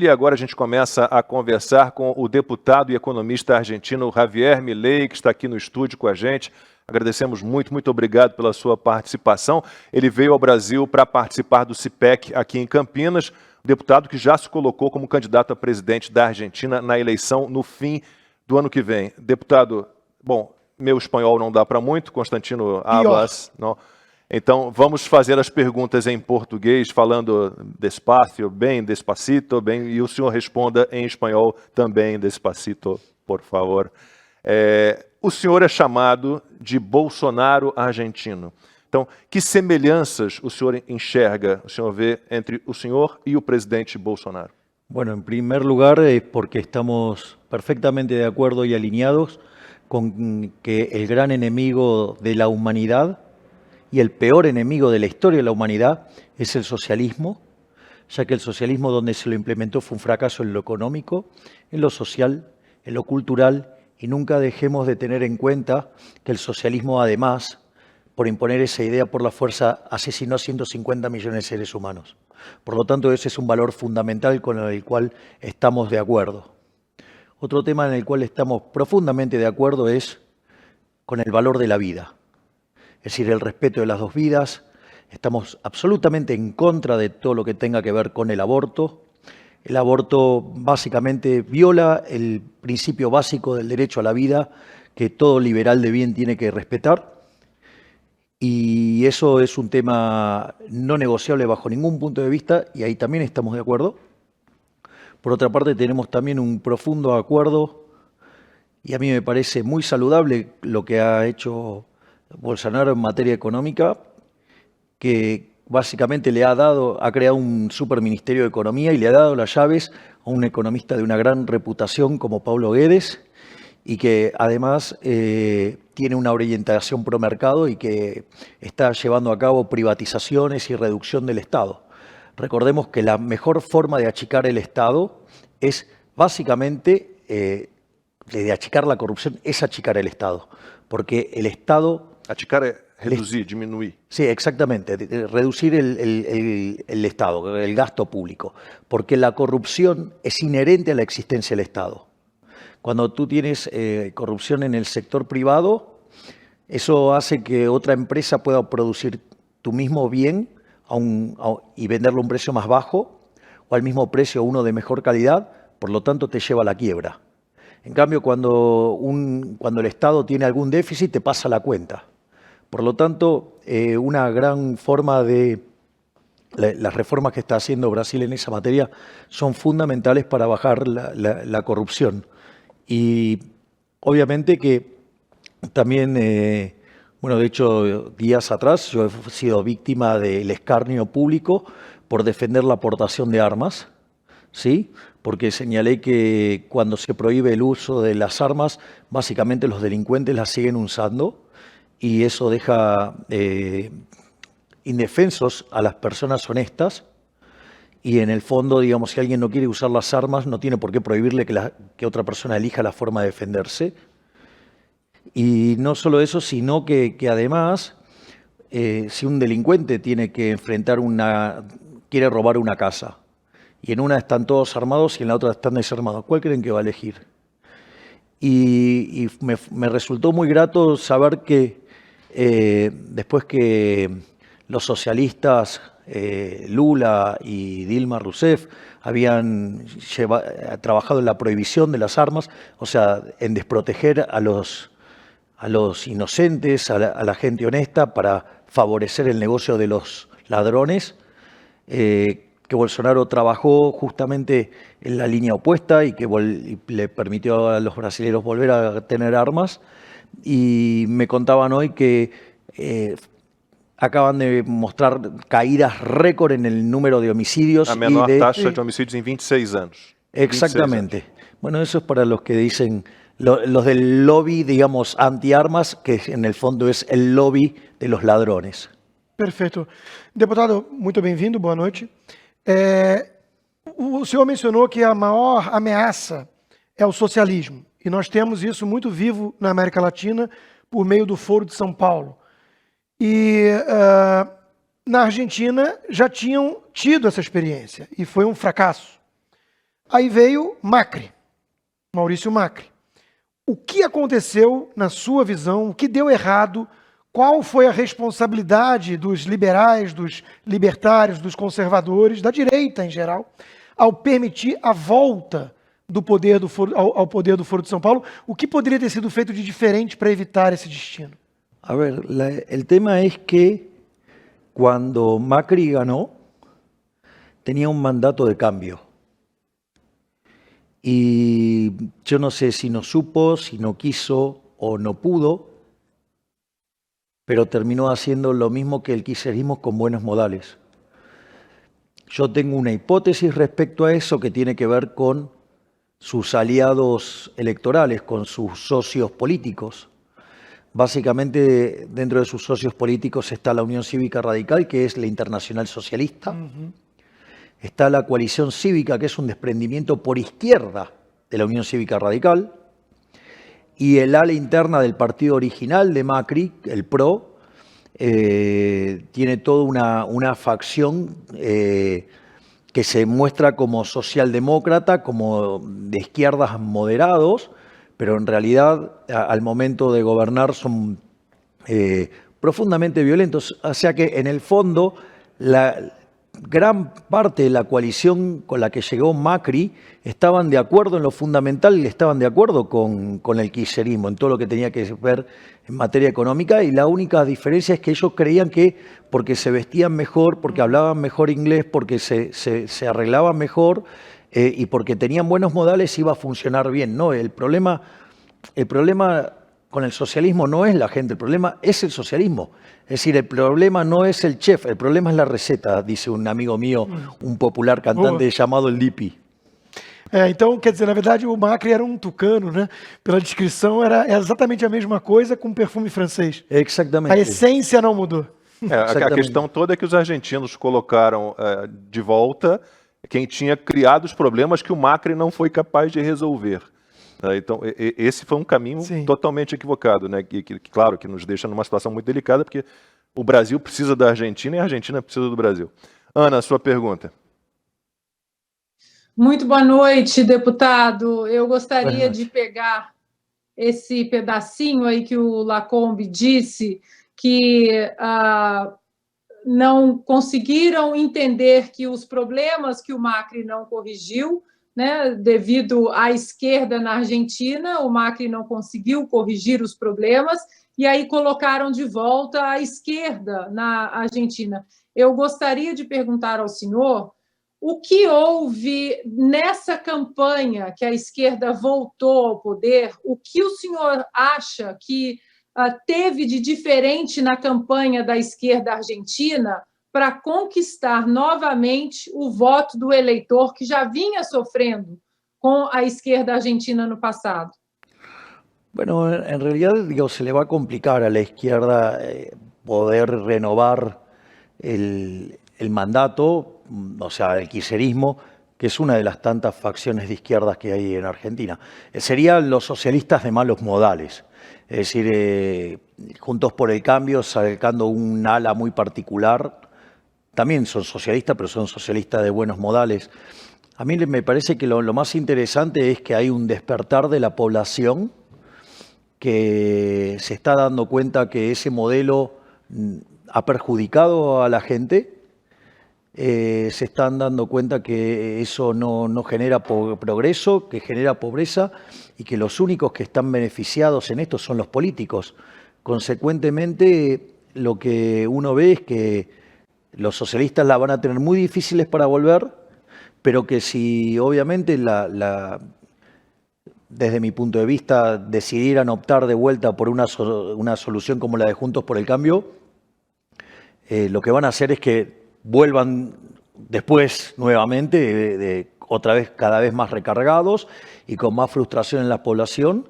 Chile. Agora a gente começa a conversar com o deputado e economista argentino Javier Milei, que está aqui no estúdio com a gente. Agradecemos muito obrigado pela sua participação. Ele veio ao Brasil para participar do CIPEC aqui em Campinas, deputado que já se colocou como candidato a presidente da Argentina na eleição no fim do ano que vem. Deputado, bom, meu espanhol não dá para muito, Constantino hablas, não? Então, vamos fazer as perguntas em português, falando despacio, bem, despacito, bem, e o senhor responda em espanhol também, despacito, por favor. O senhor é chamado de Bolsonaro argentino. Então, que semelhanças o senhor enxerga, o senhor vê entre o senhor e o presidente Bolsonaro? Bueno, en primer lugar es porque estamos perfectamente de acuerdo y alineados con que el gran enemigo de la humanidad y el peor enemigo de la historia de la humanidad es el socialismo, ya que el socialismo donde se lo implementó fue un fracaso en lo económico, en lo social, en lo cultural, y nunca dejemos de tener en cuenta que el socialismo además, por imponer esa idea por la fuerza, asesinó a 150 millones de seres humanos. Por lo tanto, ese es un valor fundamental con el cual estamos de acuerdo. Otro tema en el cual estamos profundamente de acuerdo es con el valor de la vida. Es decir, el respeto de las dos vidas. Estamos absolutamente en contra de todo lo que tenga que ver con el aborto. El aborto básicamente viola el principio básico del derecho a la vida que todo liberal de bien tiene que respetar. Y eso es un tema no negociable bajo ningún punto de vista, y ahí también estamos de acuerdo. Por otra parte, tenemos también un profundo acuerdo, y a mí me parece muy saludable lo que ha hecho Bolsonaro en materia económica, que básicamente ha creado un superministerio de Economía y le ha dado las llaves a un economista de una gran reputación como Paulo Guedes, y que además tiene una orientación pro mercado y que está llevando a cabo privatizaciones y reducción del Estado. Recordemos que la mejor forma de achicar el Estado es básicamente, de achicar la corrupción, es achicar el Estado, porque el Estado... Achicar es reducir, disminuir. Sí, exactamente, reducir el Estado, el gasto público, porque la corrupción es inherente a la existencia del Estado. Cuando tú tienes corrupción en el sector privado, eso hace que otra empresa pueda producir tu mismo bien y venderlo a un precio más bajo, o al mismo precio uno de mejor calidad, por lo tanto te lleva a la quiebra. En cambio, cuando el Estado tiene algún déficit, te pasa la cuenta. Por lo tanto, una gran forma de... Las reformas que está haciendo Brasil en esa materia son fundamentales para bajar la corrupción. Y obviamente que también, bueno, de hecho, días atrás yo he sido víctima del escarnio público por defender la aportación de armas, ¿sí? Porque señalé que cuando se prohíbe el uso de las armas, básicamente los delincuentes las siguen usando, y eso deja indefensos a las personas honestas. Y en el fondo, digamos, si alguien no quiere usar las armas, no tiene por qué prohibirle que otra persona elija la forma de defenderse. Y no solo eso, sino que además, si un delincuente tiene que quiere robar una casa, y en una están todos armados y en la otra están desarmados, ¿cuál creen que va a elegir? Y me resultó muy grato saber que después que los socialistas Lula y Dilma Rousseff habían trabajado en la prohibición de las armas, o sea, en desproteger a los inocentes, a la gente honesta, para favorecer el negocio de los ladrones, que Bolsonaro trabajó justamente en la línea opuesta y que le permitió a los brasileños volver a tener armas. Y me contaban hoy que acaban de mostrar caídas récord en el número de homicidios. La menor taxa de homicidios en 26 años. Exactamente. 26 años. Bueno, eso es para los que dicen, los del lobby, digamos, antiarmas, que en el fondo es el lobby de los ladrones. Perfeito. Deputado, muito bem-vindo, boa noite. O senhor mencionou que a maior ameaça é o socialismo. E nós temos isso muito vivo na América Latina por meio do Foro de São Paulo. E na Argentina já tinham tido essa experiência e foi um fracasso. Aí veio Macri, Maurício Macri. O que aconteceu na sua visão? O que deu errado? Qual foi a responsabilidade dos liberais, dos libertários, dos conservadores, da direita em geral, ao permitir a volta do poder do Foro, ao poder do Foro de São Paulo? O que poderia ter sido feito de diferente para evitar esse destino? A ver, el tema es que cuando Macri ganó, tenía un mandato de cambio. Y yo no sé si no supo, si no quiso o no pudo, pero terminó haciendo lo mismo que el kirchnerismo con buenos modales. Yo tengo una hipótesis respecto a eso que tiene que ver con sus aliados electorales, con sus socios políticos. Básicamente, dentro de sus socios políticos está la Unión Cívica Radical, que es la Internacional Socialista. Está la Coalición Cívica, que es un desprendimiento por izquierda de la Unión Cívica Radical. Y el ala interna del partido original de Macri, el PRO, tiene toda una facción que se muestra como socialdemócrata, como de izquierdas moderados, pero en realidad al momento de gobernar son profundamente violentos. O sea que en el fondo la gran parte de la coalición con la que llegó Macri estaban de acuerdo en lo fundamental y estaban de acuerdo con el kirchnerismo, en todo lo que tenía que ver en materia económica, y la única diferencia es que ellos creían que porque se vestían mejor, porque hablaban mejor inglés, porque se arreglaban mejor y porque tenían buenos modales iba a funcionar bien. No, el problema con el socialismo no es la gente, el problema es el socialismo. Es decir, el problema no es el chef, el problema es la receta, dice un amigo mío, un popular cantante llamado El Lippi. Então, quer dizer, na verdade, o Macri era um tucano, né? Pela descrição, era exatamente a mesma coisa com perfume francês. Exactamente. A essência não mudou. A questão toda é que os argentinos colocaram de volta quem tinha criado os problemas que o Macri não foi capaz de resolver. Então, esse foi um caminho totalmente equivocado, né? Claro, que nos deixa numa situação muito delicada, porque o Brasil precisa da Argentina e a Argentina precisa do Brasil. Ana, sua pergunta. Muito boa noite, deputado. Eu gostaria de pegar esse pedacinho aí que o Lacombe disse, que não conseguiram entender que os problemas que o Macri não corrigiu, né, devido à esquerda na Argentina, o Macri não conseguiu corrigir os problemas, e aí colocaram de volta a esquerda na Argentina. Eu gostaria de perguntar ao senhor o que houve nessa campanha que a esquerda voltou ao poder, o que o senhor acha que teve de diferente na campanha da esquerda argentina para conquistar novamente o voto do eleitor que já vinha sofrendo com a esquerda argentina no passado? Bueno, en realidad digo, se le va a complicar a la izquierda poder renovar el mandato, o sea, el kirchnerismo, que es una de las tantas facciones de izquierdas que hay en Argentina. Serían los socialistas de malos modales, es decir, Juntos por el Cambio, sacando un ala muy particular. También son socialistas, pero son socialistas de buenos modales. A mí me parece que lo más interesante es que hay un despertar de la población que se está dando cuenta que ese modelo ha perjudicado a la gente. Se están dando cuenta que eso no genera progreso, que genera pobreza y que los únicos que están beneficiados en esto son los políticos. Consecuentemente, lo que uno ve es que los socialistas la van a tener muy difíciles para volver, pero que si obviamente desde mi punto de vista decidieran optar de vuelta por una solución como la de Juntos por el Cambio, lo que van a hacer es que vuelvan después nuevamente, otra vez cada vez más recargados y con más frustración en la población.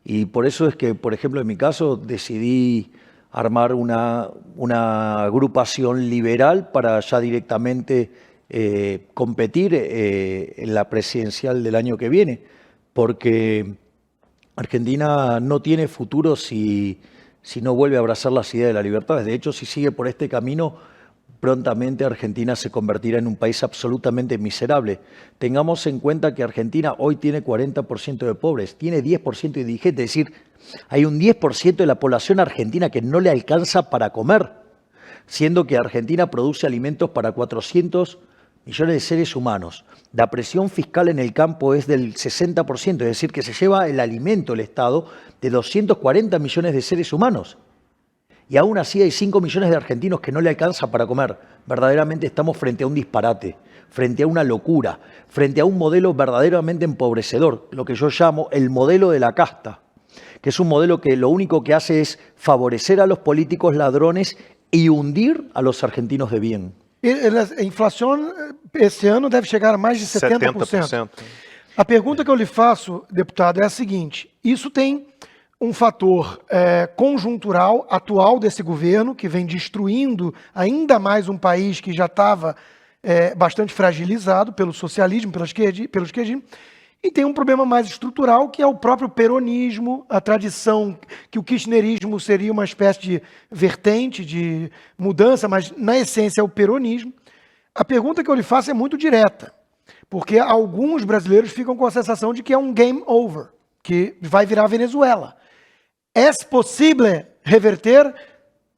Y por eso es que, por ejemplo, en mi caso decidí armar una agrupación liberal para ya directamente competir en la presidencial del año que viene, porque Argentina no tiene futuro si no vuelve a abrazar las ideas de la libertad. De hecho, si sigue por este camino, prontamente Argentina se convertirá en un país absolutamente miserable. Tengamos en cuenta que Argentina hoy tiene 40% de pobres, tiene 10% de indigentes, es decir, hay un 10% de la población argentina que no le alcanza para comer, siendo que Argentina produce alimentos para 400 millones de seres humanos. La presión fiscal en el campo es del 60%, es decir, que se lleva el alimento, el Estado, de 240 millones de seres humanos. Y aún así hay 5 millones de argentinos que no le alcanza para comer. Verdaderamente estamos frente a un disparate, frente a una locura, frente a un modelo verdaderamente empobrecedor, lo que yo llamo el modelo de la casta, que es un modelo que lo único que hace es favorecer a los políticos ladrones y hundir a los argentinos de bien. A inflação esse ano deve chegar a mais de 70%. A pergunta que eu lhe faço, deputado, é a seguinte: isso tem um fator conjuntural atual desse governo, que vem destruindo ainda mais um país que já estava bastante fragilizado pelo socialismo, pelo esquerdismo, e tem um problema mais estrutural, que é o próprio peronismo, a tradição que o kirchnerismo seria uma espécie de vertente de mudança, mas na essência é o peronismo. A pergunta que eu lhe faço é muito direta, porque alguns brasileiros ficam com a sensação de que é um game over, que vai virar Venezuela. É possível reverter?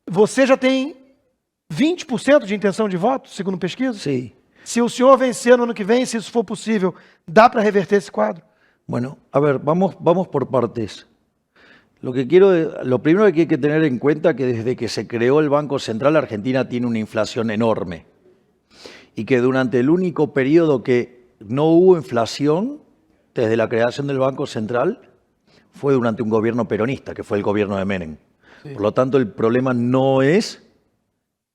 Você já tem 20% de intenção de voto, segundo pesquisa? Sim. Se o senhor vencer no ano que vem, se isso for possível, ¿dá para reverter ese cuadro? Bueno, a ver, vamos por partes. Lo primero que hay que tener en cuenta es que desde que se creó el Banco Central, Argentina tiene una inflación enorme. Y que durante el único periodo que no hubo inflación, desde la creación del Banco Central, fue durante un gobierno peronista, que fue el gobierno de Menem. Sí. Por lo tanto, el problema no es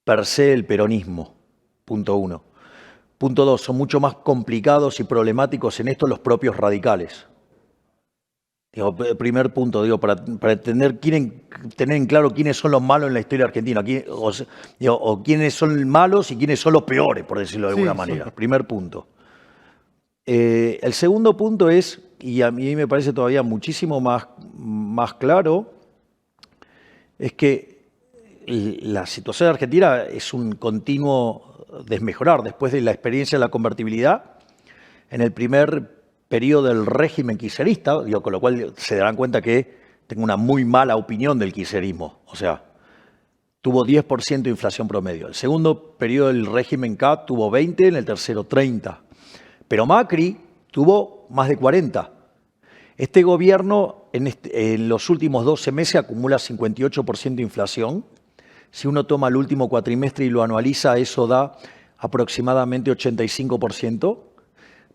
per se el peronismo, punto uno. Punto dos, son mucho más complicados y problemáticos en esto los propios radicales. Primer punto, para tener en claro quiénes son los malos en la historia argentina, o quiénes son malos y quiénes son los peores, por decirlo de alguna manera. Sí. Primer punto. El segundo punto es, y a mí me parece todavía muchísimo más claro, es que la situación de Argentina es un continuo desmejorar. Después de la experiencia de la convertibilidad, en el primer periodo del régimen kirchnerista, con lo cual se darán cuenta que tengo una muy mala opinión del kirchnerismo, o sea, tuvo 10% de inflación promedio. El segundo periodo del régimen K tuvo 20%, en el tercero 30%. Pero Macri tuvo más de 40%. Este gobierno en los últimos 12 meses acumula 58% de inflación. Si uno toma el último cuatrimestre y lo anualiza, eso da aproximadamente 85%.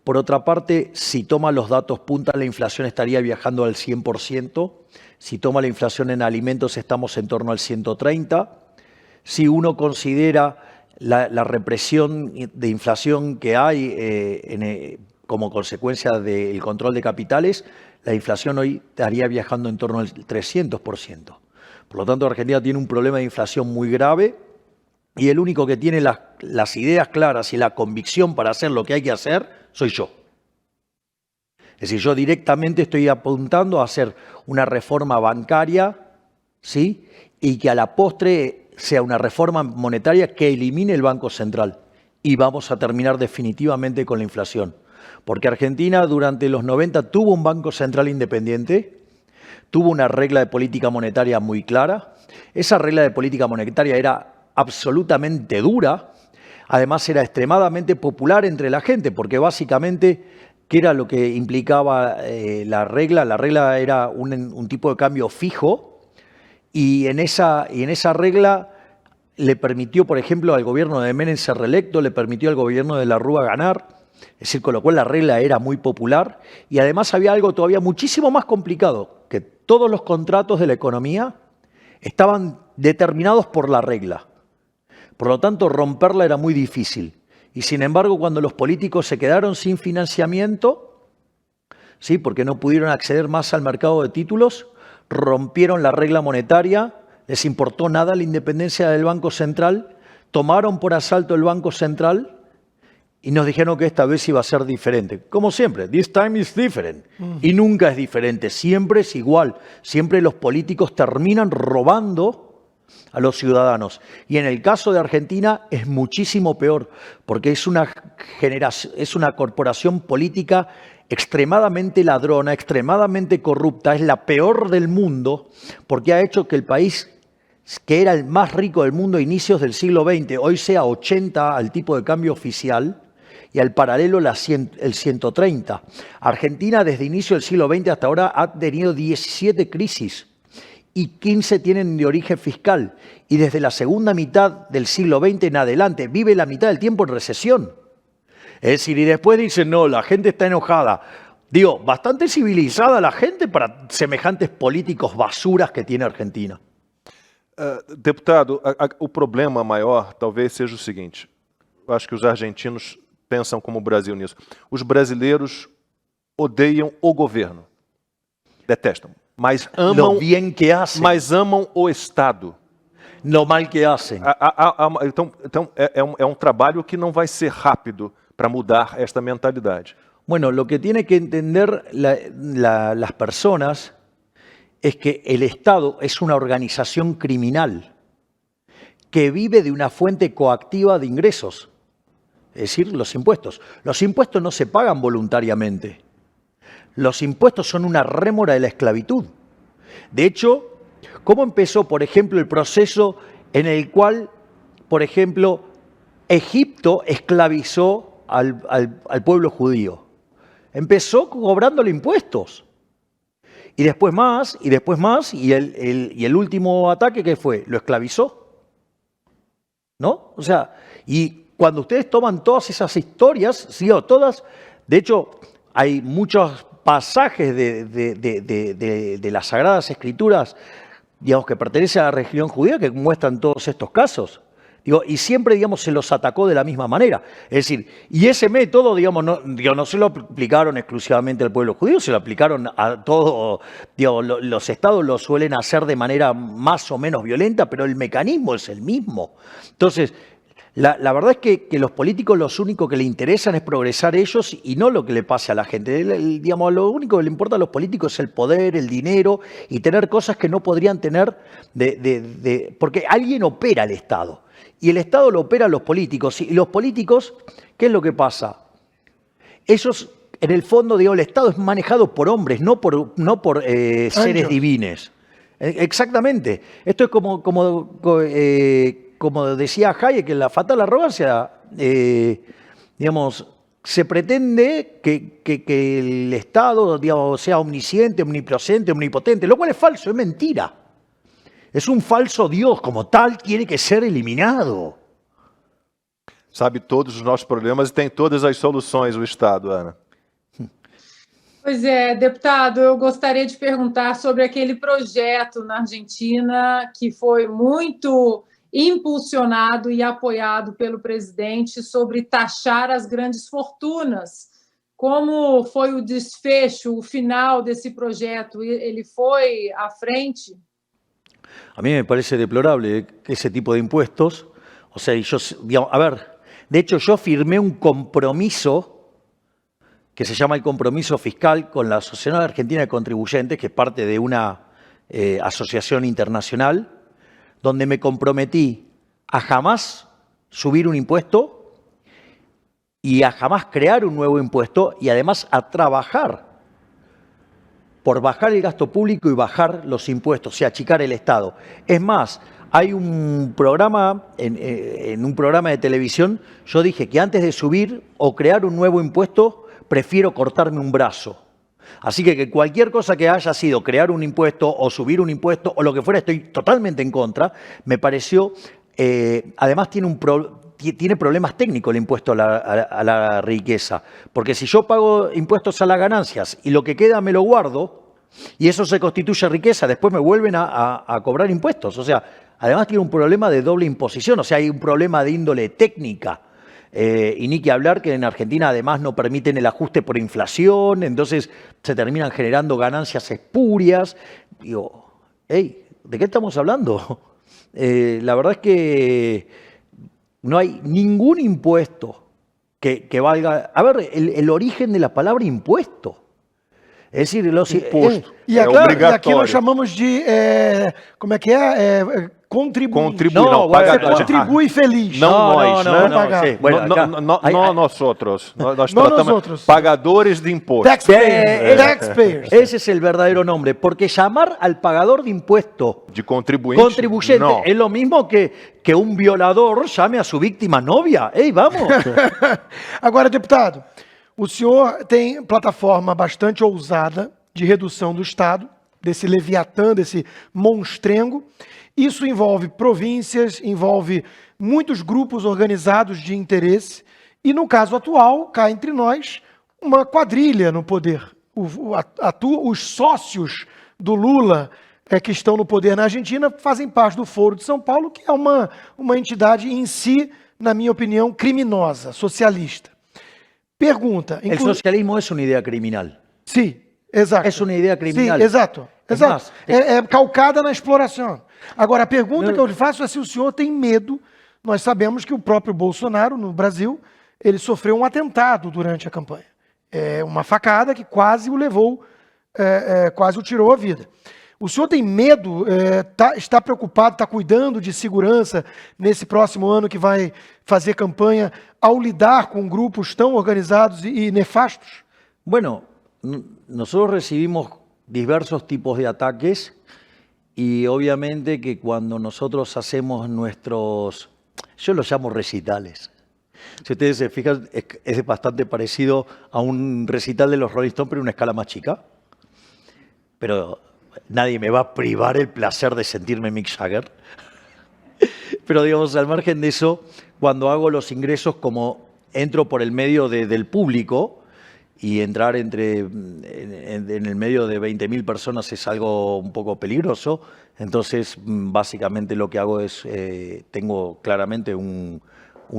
Por otra parte, si toma los datos punta, la inflación estaría viajando al 100%. Si toma la inflación en alimentos, estamos en torno al 130%. Si uno considera la represión de inflación que hay como consecuencia del control de capitales, la inflación hoy estaría viajando en torno al 300%. Por lo tanto, Argentina tiene un problema de inflación muy grave y el único que tiene las ideas claras y la convicción para hacer lo que hay que hacer soy yo. Es decir, yo directamente estoy apuntando a hacer una reforma bancaria, ¿sí? Y que a la postre sea una reforma monetaria que elimine el Banco Central. Y vamos a terminar definitivamente con la inflación. Porque Argentina durante los 90 tuvo un Banco Central independiente, tuvo una regla de política monetaria muy clara. Esa regla de política monetaria era absolutamente dura. Además, era extremadamente popular entre la gente, porque básicamente, ¿qué era lo que implicaba la regla? La regla era un tipo de cambio fijo y en esa regla le permitió, por ejemplo, al gobierno de Menem ser reelecto, le permitió al gobierno de la Rúa ganar. Es decir, con lo cual la regla era muy popular y además había algo todavía muchísimo más complicado, que todos los contratos de la economía estaban determinados por la regla. Por lo tanto, romperla era muy difícil. Y sin embargo, cuando los políticos se quedaron sin financiamiento, ¿sí? Porque no pudieron acceder más al mercado de títulos, rompieron la regla monetaria, les importó nada la independencia del Banco Central, tomaron por asalto el Banco Central y nos dijeron que esta vez iba a ser diferente. Como siempre, this time is different. Y nunca es diferente, siempre es igual. Siempre los políticos terminan robando a los ciudadanos. Y en el caso de Argentina es muchísimo peor, porque es una corporación política extremadamente ladrona, extremadamente corrupta, es la peor del mundo, porque ha hecho que el país, que era el más rico del mundo a inicios del siglo XX, hoy sea 80 al tipo de cambio oficial y al paralelo el 130. Argentina desde inicio del siglo XX hasta ahora ha tenido 17 crisis y 15 tienen de origen fiscal. Y desde la segunda mitad del siglo XX en adelante vive la mitad del tiempo en recesión. Es decir, y después dicen, no, la gente está enojada. Digo, bastante civilizada la gente para semejantes políticos basuras que tiene Argentina. Deputado, o problema maior talvez seja o seguinte. Eu acho que os argentinos pensam como o Brasil nisso. Os brasileiros odeiam o governo. Detestam. Mas amam, Lo bien que hacen, mas amam o Estado. lo mal que hacen. Então é um trabalho que não vai ser rápido para mudar esta mentalidade. Bueno, lo que tiene que entender las personas es que el Estado es una organización criminal que vive de una fuente coactiva de ingresos, es decir, los impuestos. Los impuestos no se pagan voluntariamente. Los impuestos son una rémora de la esclavitud. De hecho, ¿cómo empezó, por ejemplo, el proceso en el cual, por ejemplo, Egipto esclavizó al pueblo judío? Empezó cobrándole impuestos. Y después más, y después más, y el último ataque, ¿qué fue? Lo esclavizó. ¿No? O sea, y cuando ustedes toman todas esas historias, sí, o todas, de hecho, hay muchos pasajes de las Sagradas Escrituras, digamos, que pertenecen a la religión judía, que muestran todos estos casos. Digo, y siempre, digamos, se los atacó de la misma manera. Es decir, y ese método, digamos, no se lo aplicaron exclusivamente al pueblo judío, se lo aplicaron a todo. Digo, los estados lo suelen hacer de manera más o menos violenta, pero el mecanismo es el mismo. Entonces, la verdad es que los políticos lo único que le interesan es progresar ellos y no lo que le pase a la gente. Digamos, lo único que le importa a los políticos es el poder, el dinero y tener cosas que no podrían tener porque alguien opera el Estado. Y el Estado lo operan los políticos. Y los políticos, ¿qué es lo que pasa? Ellos, en el fondo, digo, el Estado es manejado por hombres, no por seres divines. Exactamente. Esto es como decía Hayek, en la fatal arrogancia, digamos, se pretende que el Estado, digamos, sea omnisciente, omnipresente, omnipotente, lo cual es falso, es mentira. Es un falso Dios, como tal, tiene que ser eliminado. Sabe todos os nossos problemas e tem todas as soluções o Estado, Ana. Pois é, deputado, eu gostaria de perguntar sobre aquele projeto na Argentina que foi muito impulsionado e apoiado pelo presidente sobre taxar as grandes fortunas. Como foi o desfecho, o final desse projeto? Ele foi à frente? A mí me parece deplorable que ese tipo de impuestos, o sea, yo, digamos, a ver, de hecho yo firmé un compromiso que se llama el compromiso fiscal con la Asociación Argentina de Contribuyentes, que es parte de una asociación internacional, donde me comprometí a jamás subir un impuesto y a jamás crear un nuevo impuesto y además a trabajar por bajar el gasto público y bajar los impuestos, o sea, achicar el Estado. Es más, hay un programa, en un programa de televisión, yo dije que antes de subir o crear un nuevo impuesto, prefiero cortarme un brazo. Así que cualquier cosa que haya sido crear un impuesto o subir un impuesto o lo que fuera, estoy totalmente en contra. Me pareció, además tiene problemas técnicos el impuesto a la riqueza, porque si yo pago impuestos a las ganancias y lo que queda me lo guardo y eso se constituye riqueza, después me vuelven a cobrar impuestos. O sea, además tiene un problema de doble imposición, o sea, hay un problema de índole técnica. Y ni que hablar que en Argentina además no permiten el ajuste por inflación, entonces se terminan generando ganancias espurias. Digo, hey, ¿de qué estamos hablando? La verdad es que no hay ningún impuesto que valga. A ver, el origen de la palabra impuesto. Es decir, Imposto. E aqui nós chamamos de, como é que é? Contribuinte. Contribui, não, Não, pagador. Você contribui feliz. Não nós, né? pagar. sí. Bueno, não, acá não, hay- não hay- nós outros. Nós Não tratamos nós outros. pagadores de imposto. Taxpayers. Taxpayers. ese es el verdadero nombre, porque llamar al pagador de impuestos De contribuinte. contribuyente Não. es lo mismo que un violador llame a su víctima novia. ¡Ey, vamos! Agora, deputado, o senhor tem plataforma bastante ousada de redução do Estado, desse leviatã, desse monstrengo. Isso envolve províncias, envolve muitos grupos organizados de interesse e, no caso atual, cá entre nós, uma quadrilha no poder. Os sócios do Lula que estão no poder na Argentina fazem parte do Foro de São Paulo, que é uma entidade em si, na minha opinião, criminosa, socialista. Pergunta. El socialismo es una idea criminal. Sim, exato. É uma ideia criminal. Sim, exato. Es Exato. más, É calcada na exploração. Agora, a pergunta que eu lhe faço é se o senhor tem medo. Nós sabemos que o próprio Bolsonaro, no Brasil, ele sofreu um atentado durante a campanha. É uma facada que quase o levou, quase o tirou a vida. O senhor tem medo, está preocupado, está cuidando de segurança nesse próximo ano que vai fazer campanha ao lidar com grupos tão organizados e nefastos? Bueno, nosotros recibimos diversos tipos de ataques y obviamente que cuando nosotros hacemos nuestros, yo los llamo recitales. Si ustedes se fijan, es bastante parecido a un recital de los Rolling Stones, pero en una escala más chica. Pero nadie me va a privar el placer de sentirme Mick Jagger. Pero digamos, al margen de eso, cuando hago los ingresos, como entro por el medio del público, y entrar en el medio de 20.000 personas es algo un poco peligroso, entonces básicamente lo que hago es, tengo claramente un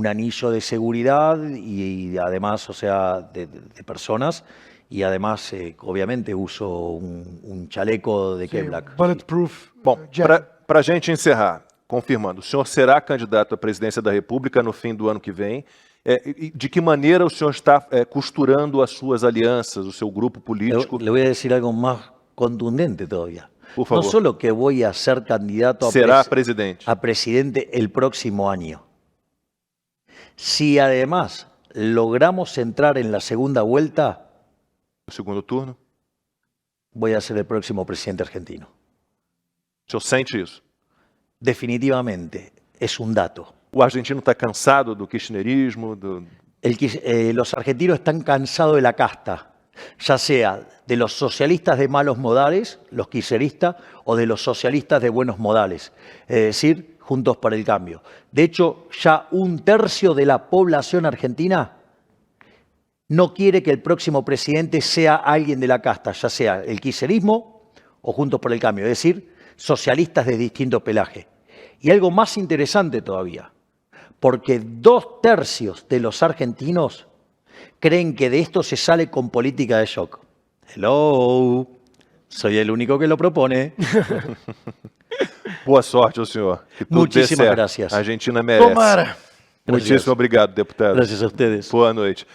anillo de seguridad y además, o sea, de personas, y además, obviamente, uso un chaleco de Kevlar. Bulletproof. Bom, jacket. para a gente encerrar, confirmando, o senhor será candidato à presidência da República no fim do ano que vem. De que maneira o senhor está costurando as suas alianças, o seu grupo político? Le voy a decir algo más contundente todavía. Por favor. No solo que voy a ser candidato Será presidente. a presidente el próximo año. Si además logramos entrar en la segunda vuelta, No segundo turno? voy a ser el próximo presidente argentino. O senhor sente isso? Definitivamente, es un dato. O argentino está cansado do kirchnerismo? Los argentinos están cansados de la casta, ya sea de los socialistas de malos modales, los kirchneristas, o de los socialistas de buenos modales, es decir, Juntos para el Cambio. De hecho, ya 1/3 de la población argentina no quiere que el próximo presidente sea alguien de la casta, ya sea el kirchnerismo o Juntos por el Cambio, es decir, socialistas de distinto pelaje. Y algo más interesante todavía, porque 2/3 de los argentinos creen que de esto se sale con política de shock. Hello, soy el único que lo propone. Boa sorte ao senhor. Que tudo dê Muchísimas certo. gracias. A Argentina merece. Tomara. Muitíssimo obrigado, deputado. Gracias a ustedes. Boa noite.